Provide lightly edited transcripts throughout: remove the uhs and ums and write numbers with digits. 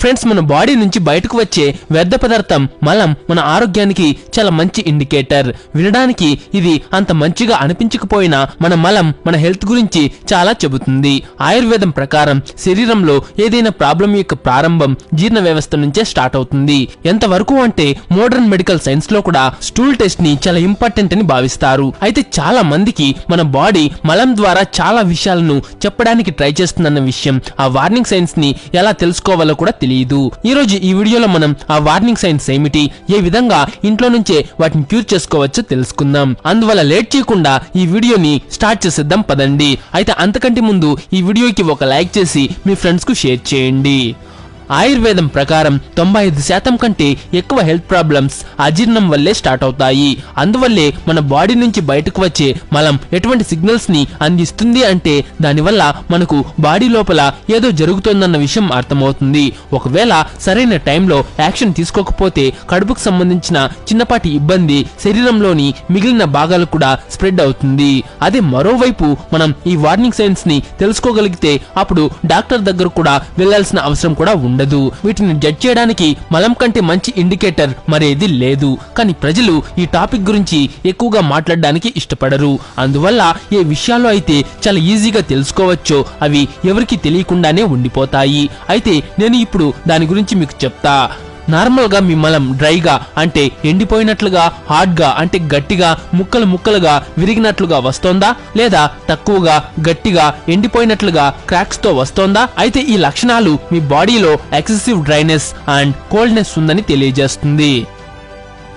Friends, మన body నుంచి బయటకు వచ్చే వ్యర్థ పదార్థం మలం మన ఆరోగ్యానికి చాలా మంచి ఇండికేటర్. వినడానికి ఇది అంత మంచిగా అనిపించకపోయినా మన మలం మన హెల్త్ గురించి చాలా చెబుతుంది. ఆయుర్వేదం ప్రకారం శరీరంలో ఏదైనా ప్రాబ్లం యొక్క ప్రారంభం జీర్ణ వ్యవస్థ నుంచే స్టార్ట్ అవుతుంది. ఎంతవరకు అంటే మోడర్న్ మెడికల్ సైన్స్ లో కూడా స్టూల్ టెస్ట్ ని చాలా ఇంపార్టెంట్ అని భావిస్తారు. అయితే చాలా మందికి మన బాడీ మలం ద్వారా చాలా విషయాలను చెప్పడానికి ట్రై చేస్తుందన్న విషయం, ఆ వార్నింగ్ సైన్స్ ని ఎలా తెలుసుకోవాలో కూడా తెలియదు. ఈ రోజు ఈ వీడియోలో మనం ఆ వార్నింగ్ సైన్స్ ఏమిటి, ఏ విధంగా ఇంట్లో నుంచే వాటిని క్యూర్ చేసుకోవచ్చో తెలుసుకుందాం. అందువల్ల లేట్ చేయకుండా ఈ వీడియోని స్టార్ట్ చేసేద్దాం పదండి. అయితే అంతకంటే ముందు ఈ వీడియోకి ఒక లైక్ చేసి మీ ఫ్రెండ్స్ కు షేర్ చేయండి. ఆయుర్వేదం ప్రకారం 95% కంటే ఎక్కువ హెల్త్ ప్రాబ్లమ్స్ అజీర్ణం వల్లే స్టార్ట్ అవుతాయి. అందువల్లే మన బాడీ నుంచి బయటకు వచ్చే మలం ఎటువంటి సిగ్నల్స్ ని అందిస్తుంది అంటే దానివల్ల మనకు బాడీ లోపల ఏదో జరుగుతోందన్న విషయం అర్థమవుతుంది. ఒకవేళ సరైన టైంలో యాక్షన్ తీసుకోకపోతే కడుపుకు సంబంధించిన చిన్నపాటి ఇబ్బంది శరీరంలోని మిగిలిన భాగాలు కూడా స్ప్రెడ్ అవుతుంది. అదే మరోవైపు మనం ఈ వార్నింగ్ సైన్స్ ని తెలుసుకోగలిగితే అప్పుడు డాక్టర్ దగ్గర కూడా వెళ్లాల్సిన అవసరం కూడా ఉండదు. వీటిని జడ్జ్ చేయడానికి మలం కంటే మంచి ఇండికేటర్ మరేది లేదు. కానీ ప్రజలు ఈ టాపిక్ గురించి ఎక్కువగా మాట్లాడడానికి ఇష్టపడరు. అందువల్ల ఏ విషయాల్లో అయితే చాలా ఈజీగా తెలుసుకోవచ్చో అవి ఎవరికి తెలియకుండానే ఉండిపోతాయి. అయితే నేను ఇప్పుడు దాని గురించి మీకు చెప్తా. నార్మల్ గా మీ మలం డ్రైగా అంటే ఎండిపోయినట్లుగా, హార్డ్ గా అంటే గట్టిగా, ముక్కలు ముక్కలుగా విరిగినట్లుగా వస్తోందా, లేదా తక్కువగా గట్టిగా ఎండిపోయినట్లుగా క్రాక్స్ తో వస్తోందా? అయితే ఈ లక్షణాలు మీ బాడీలో ఎక్సెసివ్ డ్రైనెస్ అండ్ కోల్డ్నెస్ ఉందని తెలియజేస్తుంది.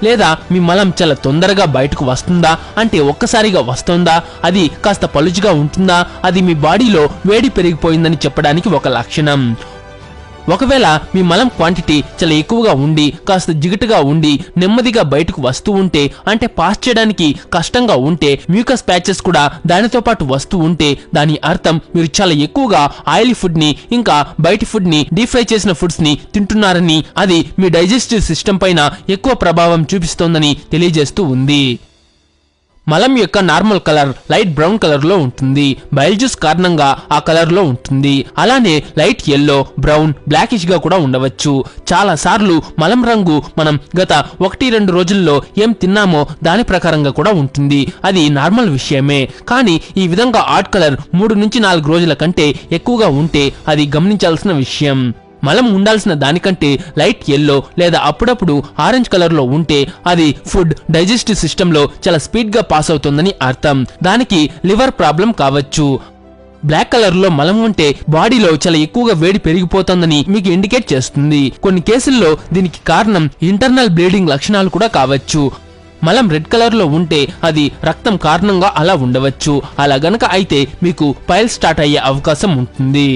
లేదా మీ మలం చాలా తొందరగా బయటకు వస్తుందా అంటే ఒక్కసారిగా వస్తుందా, అది కాస్త పలుచుగా ఉంటుందా, అది మీ బాడీలో వేడి పెరిగిపోయిందని చెప్పడానికి ఒక లక్షణం. ఒకవేళ మీ మలం క్వాంటిటీ చాలా ఎక్కువగా ఉండి కాస్త జిగటగా ఉండి నెమ్మదిగా బయటకు వస్తూ ఉంటే అంటే పాస్ చేయడానికి కష్టంగా ఉంటే, మ్యూకస్ ప్యాచెస్ కూడా దానితో పాటు వస్తూ ఉంటే దాని అర్థం మీరు చాలా ఎక్కువగా ఆయిలీ ఫుడ్ ని ఇంకా బయటి ఫుడ్ ని డీప్ ఫ్రై చేసిన ఫుడ్స్ ని తింటున్నారని, అది మీ డైజెస్టివ్ సిస్టమ్ పైన ఎక్కువ ప్రభావం చూపిస్తోందని తెలియజేస్తూ ఉంది. మలం యొక్క normal colour light brown colour లో ఉంటుంది. బైల్ జ్యూస్ కారణంగా ఆ కలర్ లో ఉంటుంది. అలానే లైట్ ఎల్లో, బ్రౌన్, బ్లాకిష్ గా కూడా ఉండవచ్చు. చాలా సార్లు మలం రంగు మనం గత 1-2 రోజుల్లో ఏం తిన్నామో దాని ప్రకారంగా కూడా ఉంటుంది. అది నార్మల్ విషయమే. కానీ ఈ విధంగా ఆడ్ కలర్ 3-4 రోజుల కంటే ఎక్కువగా ఉంటే అది గమనించాల్సిన విషయం. మలం ఉండాల్సిన దానికంటే లైట్ ఎల్లో లేదా అప్పుడప్పుడు ఆరెంజ్ కలర్ లో ఉంటే అది ఫుడ్ డైజెస్టివ్ సిస్టమ్ లో చాలా స్పీడ్ గా పాస్ అవుతుందని అర్థం. దానికి లివర్ ప్రాబ్లం కావచ్చు. బ్లాక్ కలర్ లో మలం ఉంటే బాడీలో చాలా ఎక్కువగా వేడి పెరిగిపోతుందని మీకు ఇండికేట్ చేస్తుంది. కొన్ని కేసుల్లో దీనికి కారణం ఇంటర్నల్ బ్లీడింగ్ లక్షణాలు కూడా కావచ్చు. మలం రెడ్ కలర్ లో ఉంటే అది రక్తం కారణంగా అలా ఉండవచ్చు. అలా గనక అయితే మీకు పైల్స్ స్టార్ట్ అయ్యే అవకాశం ఉంటుంది.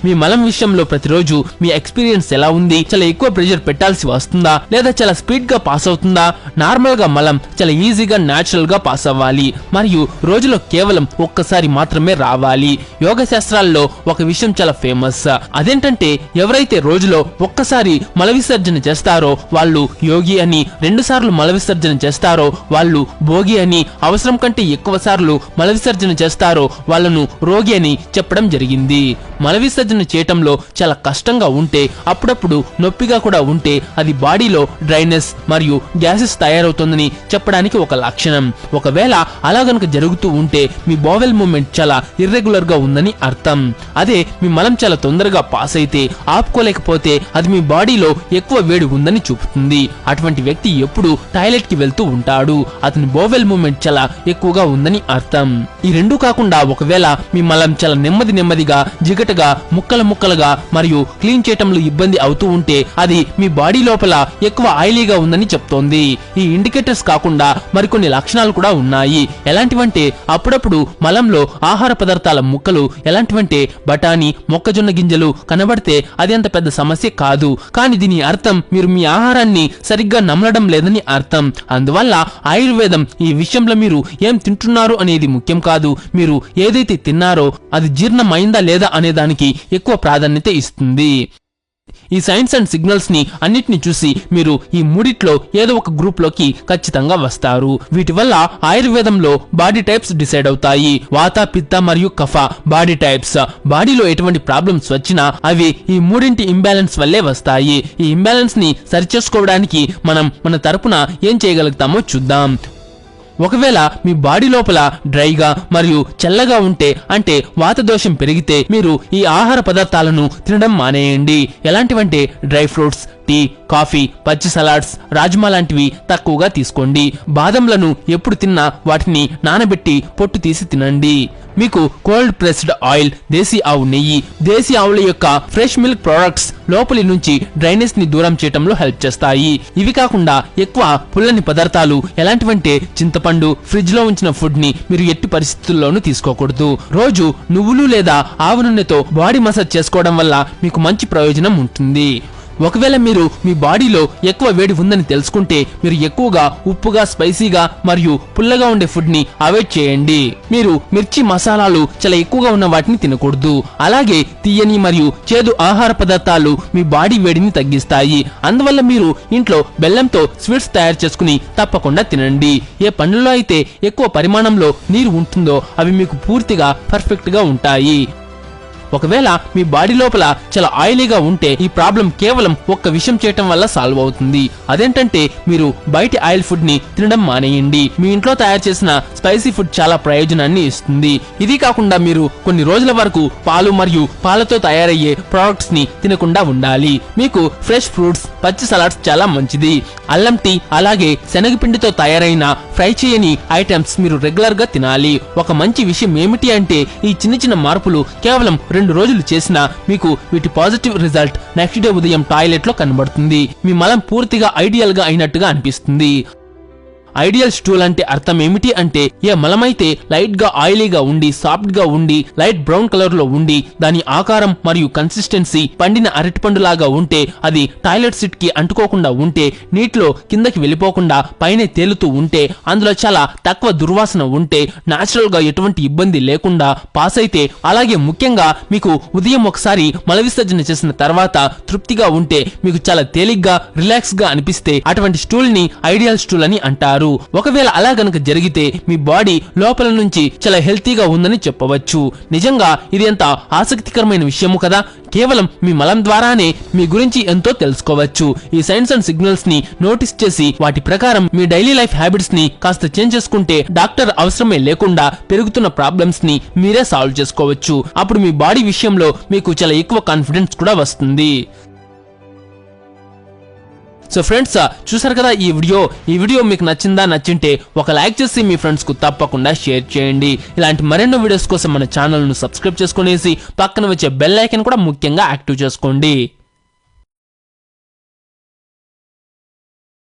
మీ మలం విషయంలో ప్రతిరోజు మీ ఎక్స్పీరియన్స్ ఎలా ఉంది? చాలా ఎక్కువ ప్రెషర్ పెట్టాల్సి వస్తుందా, లేదా చాలా స్పీడ్ గా పాస్ అవుతుందా? నార్మల్ గా మలం చాలా ఈజీగా న్యాచురల్ గా పాస్ అవ్వాలి మరియు రోజులో కేవలం ఒక్కసారి మాత్రమే రావాలి. యోగ శాస్త్రాల్లో ఒక విషయం చాలా ఫేమస్. అదేంటంటే ఎవరైతే రోజులో ఒక్కసారి మల విసర్జన చేస్తారో వాళ్ళు యోగి అని, 2 సార్లు మల విసర్జన చేస్తారో వాళ్ళు భోగి అని, అవసరం కంటే ఎక్కువ సార్లు మల విసర్జన చేస్తారో వాళ్ళను రోగి అని చెప్పడం జరిగింది. మల విసర్జన చేయటంలో చాలా కష్టంగా ఉంటే, అప్పుడప్పుడు నొప్పిగా కూడా ఉంటే అది బాడీలో డ్రైనెస్ మరియు గ్యాసెస్ తయారవుతుందని చెప్పడానికి ఒక లక్షణం. ఒకవేళ అలా గనుక జరుగుతూ ఉంటే మీ బోవెల్ మూవ్మెంట్ చాలా ఇర్రెగ్యులర్ గా ఉందని అర్థం. అదే మీ మలం చాలా తొందరగా పాస్ అయితే ఆపుకోలేకపోతే అది మీ బాడీలో ఎక్కువ వేడి ఉందని చూపుతుంది. అటువంటి వ్యక్తి ఎప్పుడు టాయిలెట్ కి వెళ్తూ ఉంటాడు, అతని బోవెల్ మూవ్మెంట్ చాలా ఎక్కువగా ఉందని అర్థం. ఈ రెండు కాకుండా ఒకవేళ మీ మలం చాలా నెమ్మదిగా జిగటగా ముక్కలు ముక్కలుగా మరియు క్లీన్ చేయటంలో ఇబ్బంది అవుతూ ఉంటే అది మీ బాడీ లోపల ఎక్కువ ఆయిలీగా ఉందని చెప్తోంది. ఈ ఇండికేటర్స్ కాకుండా మరికొన్ని లక్షణాలు కూడా ఉన్నాయి. ఎలాంటివంటే అప్పుడప్పుడు మలంలో ఆహార పదార్థాల ముక్కలు, ఎలాంటివంటే బఠానీ, మొక్కజొన్న గింజలు కనబడితే అది అంత పెద్ద సమస్య కాదు. కానీ దీని అర్థం మీరు మీ ఆహారాన్ని సరిగ్గా నమలడం లేదని అర్థం. అందువల్ల ఆయుర్వేదం ఈ విషయంలో మీరు ఏం తింటున్నారు అనేది ముఖ్యం కాదు, మీరు ఏదైతే తిన్నారో అది జీర్ణమైందా లేదా అనే దానికి ఎక్కువ ప్రాధాన్యత ఇస్తుంది. ఈ సైన్స్ అండ్ సిగ్నల్స్ ని అన్నిటిని చూసి మీరు ఈ మూడిట్లో ఏదో ఒక గ్రూప్ లోకి ఖచ్చితంగా వస్తారు. వీటి వల్ల ఆయుర్వేదంలో బాడీ టైప్స్ డిసైడ్ అవుతాయి. వాత, పిత్త మరియు కఫ బాడీ టైప్స్. బాడీలో ఎటువంటి ప్రాబ్లమ్స్ వచ్చినా అవి ఈ మూడింటి ఇంబ్యాలెన్స్ వల్లే వస్తాయి. ఈ ఇంబ్యాలెన్స్ ని సరిచేసుకోవడానికి మనం మన తరపున ఏం చేయగలుగుతామో చూద్దాం. ఒకవేళ మీ బాడీ లోపల డ్రైగా మరియు చల్లగా ఉంటే, అంటే వాత దోషం పెరిగితే మీరు ఈ ఆహార పదార్థాలను తినడం మానేయండి. ఎలాంటివంటే డ్రై ఫ్రూట్స్, టీ, కాఫీ, పచ్చి సలాడ్స్, రాజ్మా లాంటివి తక్కువగా తీసుకోండి. బాదంలను ఎప్పుడు తిన్నా వాటిని నానబెట్టి పొట్టు తీసి తినండి. మీకు కోల్డ్ ప్రెస్డ్ ఆయిల్, దేశీ ఆవు నెయ్యి, దేశీ ఆవుల యొక్క ఫ్రెష్ మిల్క్ ప్రొడక్ట్స్ లోపలి నుంచి డ్రైనెస్ ని దూరం చేయడంలో హెల్ప్ చేస్తాయి. ఇవి కాకుండా ఎక్కువ పుల్లని పదార్థాలు ఎలాంటివంటే చింతపండు, ఫ్రిడ్జ్ లో ఉంచిన ఫుడ్ ని మీరు ఎట్టి పరిస్థితుల్లోనూ తీసుకోకూడదు. రోజు నువ్వులు లేదా ఆవు నూనెతో బాడీ మసాజ్ చేసుకోవడం వల్ల మీకు మంచి ప్రయోజనం ఉంటుంది. ఒకవేళ మీరు మీ బాడీలో ఎక్కువ వేడి ఉందని తెలుసుకుంటే మీరు ఎక్కువగా ఉప్పుగా, స్పైసీగా మరియు పుల్లగా ఉండే ఫుడ్ ని అవాయిడ్ చేయండి. మీరు మిర్చి, మసాలాలు చాలా ఎక్కువగా ఉన్న వాటిని తినకూడదు. అలాగే తీయని మరియు చేదు ఆహార పదార్థాలు మీ బాడీ వేడిని తగ్గిస్తాయి. అందువల్ల మీరు ఇంట్లో బెల్లంతో స్వీట్స్ తయారు చేసుకుని తప్పకుండా తినండి. ఏ పండ్లలో అయితే ఎక్కువ పరిమాణంలో నీరు ఉంటుందో అవి మీకు పూర్తిగా పర్ఫెక్ట్ గా ఉంటాయి. ఒకవేళ మీ బాడీ లోపల చాలా ఆయిలీగా ఉంటే ఈ ప్రాబ్లం కేవలం ఒక్క విషయం చేయటం వల్ల సాల్వ్ అవుతుంది. అదేంటంటే మీరు బయటి ఆయిల్ ఫుడ్ ని తినడం మానేయండి. మీ ఇంట్లో తయారు చేసిన స్పైసీ ఫుడ్ చాలా ప్రయోజనాన్ని ఇస్తుంది. ఇది కాకుండా మీరు కొన్ని రోజుల వరకు పాలు మరియు పాలతో తయారయ్యే ప్రొడక్ట్స్ ని తినకుండా ఉండాలి. మీకు ఫ్రెష్ ఫ్రూట్స్, పచ్చి సలాడ్స్ చాలా మంచిది. అల్లం టీ అలాగే శనగపిండితో తయారైన ఫ్రై చేయని ఐటమ్స్ మీరు రెగ్యులర్ గా తినాలి. ఒక మంచి విషయం ఏమిటి అంటే ఈ చిన్న చిన్న మార్పులు కేవలం 2 రోజులు చేసినా మీకు వీటి పాజిటివ్ రిజల్ట్ నెక్స్ట్ డే ఉదయం టాయిలెట్ లో కనబడుతుంది. మీ మలం పూర్తిగా ఐడియల్ గా అయినట్టుగా అనిపిస్తుంది. ఐడియల్ స్టూల్ అంటే అర్థం ఏమిటి అంటే ఏ మలమైతే లైట్ గా ఆయిలీగా ఉండి, సాఫ్ట్ గా ఉండి, లైట్ బ్రౌన్ కలర్ లో ఉండి, దాని ఆకారం మరియు కన్సిస్టెన్సీ పండిన అరటిపండు లాగా ఉంటే, అది టాయిలెట్ సీట్ కి అంటుకోకుండా ఉంటే, నీటిలో కిందకి వెళ్ళిపోకుండా పైనే తేలుతూ ఉంటే, అందులో చాలా తక్కువ దుర్వాసన ఉంటే, నాచురల్ గా ఎటువంటి ఇబ్బంది లేకుండా పాస్ అయితే, అలాగే ముఖ్యంగా మీకు ఉదయం ఒకసారి మల విసర్జన చేసిన తర్వాత తృప్తిగా ఉంటే, మీకు చాలా తేలిగ్గా రిలాక్స్ గా అనిపిస్తే అటువంటి స్టూల్ ని ఐడియల్ స్టూల్ అని అంటారు. ఒకవేళ అలా గనక జరిగితే మీ బాడీ లోపల నుంచి చాలా హెల్తీగా ఉందని చెప్పవచ్చు. నిజంగా ఇది ఎంత ఆసక్తికరమైన విషయము కదా. కేవలం మీ మలం ద్వారానే మీ గురించి ఎంతో తెలుసుకోవచ్చు. ఈ సైన్స్ అండ్ సిగ్నల్స్ ని నోటీస్ చేసి వాటి ప్రకారం మీ డైలీ లైఫ్ హ్యాబిట్స్ ని కాస్త చేంజ్ చేసుకుంటే డాక్టర్ అవసరమే లేకుండా పెరుగుతున్న ప్రాబ్లమ్స్ ని మీరే సాల్వ్ చేసుకోవచ్చు. అప్పుడు మీ బాడీ విషయంలో మీకు చాలా ఎక్కువ కాన్ఫిడెన్స్ కూడా వస్తుంది. సో ఫ్రెండ్స్, చూసారు కదా ఈ వీడియో మీకు నచ్చింటే ఒక లైక్ చేసి మీ ఫ్రెండ్స్ కు తప్పకుండా షేర్ చేయండి. ఇలాంటి మరెన్నో వీడియోస్ కోసం మన ఛానల్ ను సబ్స్క్రైబ్ చేసుకునేసి పక్కన వచ్చే బెల్ ఐకాన్ కూడా ముఖ్యంగా యాక్టివ్ చేసుకోండి.